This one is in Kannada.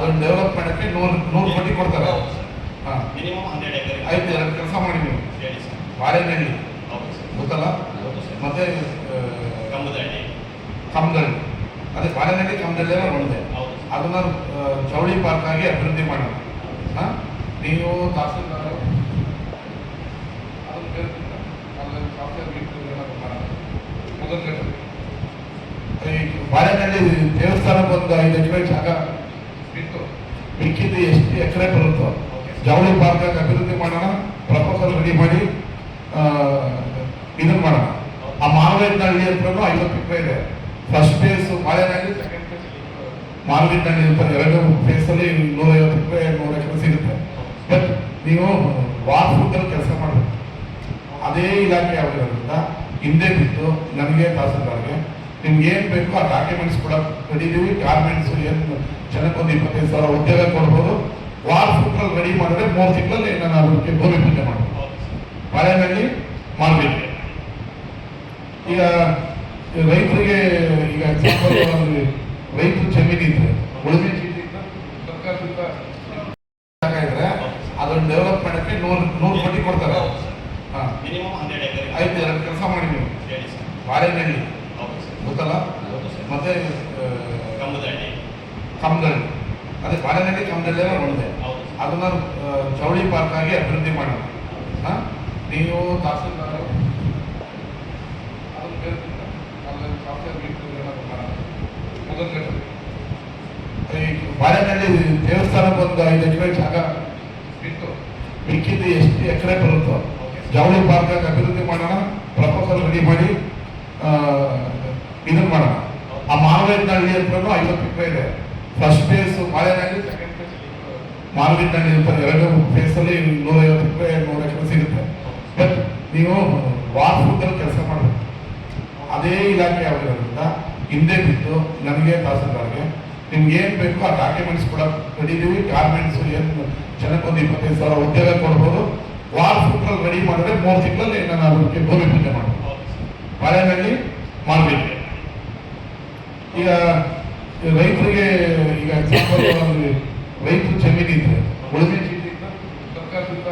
ಅದನ್ನ ಡೆವಲಪ್ ಮಾಡಕ್ಕೆ 100 ಕೋಟಿ ಕೊಡ್ತಾರೆ. ಮಿನಿಮಮ್ 100 ಎಕರೆ ಆಯ್ತು, ಎರಡು ಕೆಲಸ ಮಾಡಿ ನೀವು. ಹೇಳಿ ಸರ್. ಬಾಳೆನಹಳ್ಳಿ ಗೊತ್ತಲ್ಲ, ಮತ್ತೆ ಕಮ್ಮದಳ್ಳಿ, ಅದೇ ಬಾಳೆನಹಳ್ಳಿ ಕಮ್ಮದಳ್ಳಿ ಒಂದೇ, ಅದನ್ನ ಚೌಳಿ ಪಾರ್ಕ್ ಆಗಿ ಅಭಿವೃದ್ಧಿ ಮಾಡೋಣ. ನೀವು ತಹಸೀಲ್ದಾರ್ ಬಾಳೆನಹಳ್ಳಿ ದೇವಸ್ಥಾನಕ್ಕೆ ಒಂದು 5 ಎಕರೆ ಜಾಗ ಬಿಟ್ಟು ಮಿಕ್ಕಿದ್ದು ಎಷ್ಟು ಎಕರೆ ಬರುತ್ತೋ ಜವಳಿ ಪಾರ್ಕ್ ಆಗಿ ಅಭಿವೃದ್ಧಿ ಮಾಡೋಣ. ಪ್ರಪೋಸಲ್ ರೆಡಿ ಮಾಡಿ ಇದನ್ನ ಮಾಡೋಣ. ಆ ಮಾನವೇನಹಳ್ಳಿ ಹತ್ರನೂ 50 ಎಕರೆ ಇದೆ. ಫಸ್ಟ್ ಫೇಸ್ ಬಾಳೆನಹಳ್ಳಿ, ಸೆಕೆಂಡ್ ಫೇಸ್ ಮಾನವೇನಹಳ್ಳಿ ಅಂತ 2 ಫೇಸ್ ಅಲ್ಲಿ 150 ಎಕರೆ 100 ಎಕರೆ ಸಿಗುತ್ತೆ. ಬಟ್ ನೀವು ವಾರ್ಫುಡ್ಡಲ್ಲಿ ಕೆಲಸ ಮಾಡಬೇಕು. ಅದೇ ಇಲಾಖೆ ಆಗಿರೋದ್ರಿಂದ ಹಿಂದೆ ಬಿದ್ದು ನನಗೆ ತಹಸೀಲ್ದಾರ್ಗೆ ನಿಮ್ಗೆ ಏನ್ ಬೇಕು ಆ ಡಾಕ್ಯುಮೆಂಟ್ಸ್ ಕೂಡ ಕಡಿದೀವಿ. ಗಾರ್ಮೆಂಟ್ಸ್ ಏನು ಜನಕ್ಕೊಂದು 25,000 ಉದ್ಯೋಗ ಕೊಡ್ಬೋದು. ವಾರ್ಫುಡ್ಡಲ್ಲಿ ರೆಡಿ ಮಾಡಿದ್ರೆ 3 ತಿಂಗಳಲ್ಲಿ ನಾನು ಅದಕ್ಕೆ ಭೂಮಿ ಪೂಜೆ ಮಾಡ್ಬೋದು. ಬಾಳೆನಹಳ್ಳಿ ಮಾಡಬೇಕು. ಈಗ ರೈತರಿಗೆ ಈಗ ಎಕ್ಸಾಂಪಲ್ ರೈತರು ಜಮೀನು ಇದ್ರೆ ಉಳಿಮೆ ಚೀಟಿ ಸರ್ಕಾರದಿಂದ ಜಾಗ ಇದ್ರೆ ಅದನ್ನ ಡೆವಲಪ್ ಮಾಡಕ್ಕೆ 100 ಕೋಟಿ ಕೊಡ್ತಾರೆ. ಮಿನಿಮಮ್ 100 ಎಕರೆ ಆಯ್ತು, ಎರಡು ಕೆಲಸ ಮಾಡಿ ನೀವು. ಹೇಳಿ ಸರ್. ಬಾಳೆನಹಳ್ಳಿ ಗೊತ್ತಲ್ಲ, ಮತ್ತೆ ಕಮ್ಮದಳ್ಳಿ, ಅದೇ ಬಾಳೆನಹಳ್ಳಿ ಕಮ್ಮದಳ್ಳಿ ಒಂದೇ, ಅದನ್ನ ಚೌಳಿ ಪಾರ್ಕ್ ಆಗಿ ಅಭಿವೃದ್ಧಿ ಮಾಡೋಣ. ನೀವು ತಹಸೀಲ್ದಾರ್ ಬಾಳೆನಹಳ್ಳಿ ದೇವಸ್ಥಾನಕ್ಕೆ ಒಂದು 5 ಎಕರೆ ಜಾಗ ಬಿಟ್ಟು ಮಿಕ್ಕಿದ್ದು ಎಷ್ಟು ಎಕರೆ ಬರುತ್ತೋ ಜವಳಿ ಪಾರ್ಕ್ ಆಗಿ ಅಭಿವೃದ್ಧಿ ಮಾಡೋಣ. ಪ್ರಪೋಸಲ್ ರೆಡಿ ಮಾಡಿ ಇದನ್ನ ಮಾಡೋಣ. ಆ ಮಾನವೇನಹಳ್ಳಿ ಹತ್ರನೂ 50 ಎಕರೆ ಇದೆ. ಫಸ್ಟ್ ಫೇಸ್ ಬಾಳೆನಹಳ್ಳಿ, ಸೆಕೆಂಡ್ ಫೇಸ್ ಮಾನವೇನಹಳ್ಳಿ ಅಂತ 2 ಫೇಸ್ ಅಲ್ಲಿ 150 ಎಕರೆ 100 ಎಕರೆ ಸಿಗುತ್ತೆ. ಬಟ್ ನೀವು ವಾರ್ಫುಡ್ಡಲ್ಲಿ ಕೆಲಸ ಮಾಡಬೇಕು. ಅದೇ ಇಲಾಖೆ ಆಗಿರೋದ್ರಿಂದ ಹಿಂದೆ ಬಿದ್ದು ನನಗೆ ತಹಸೀಲ್ದಾರ್ಗೆ ನಿಮ್ಗೆ ಏನ್ ಬೇಕು ಆ ಡಾಕ್ಯುಮೆಂಟ್ಸ್ ಕೂಡ ಕಡಿದೀವಿ. ಗಾರ್ಮೆಂಟ್ಸ್ ಏನು ಜನಕ್ಕೊಂದು 25,000 ಉದ್ಯೋಗ ಕೊಡ್ಬೋದು. ವಾರ್ಫುಡ್ಡಲ್ಲಿ ರೆಡಿ ಮಾಡಿದ್ರೆ 3 ತಿಂಗಳಲ್ಲಿ ನಾನು ಅದಕ್ಕೆ ಭೂಮಿ ಪೂಜೆ ಮಾಡ್ಬೋದು. ಬಾಳೆನಹಳ್ಳಿ ಮಾಡಬೇಕು. ಈಗ ರೈತರಿಗೆ ಈಗ ಎಕ್ಸಾಂಪಲ್ ರೈತರು ಜಮೀನು ಇದ್ರೆ ಉಳಿಮೆ ಚೀಟಿ ಸರ್ಕಾರದಿಂದ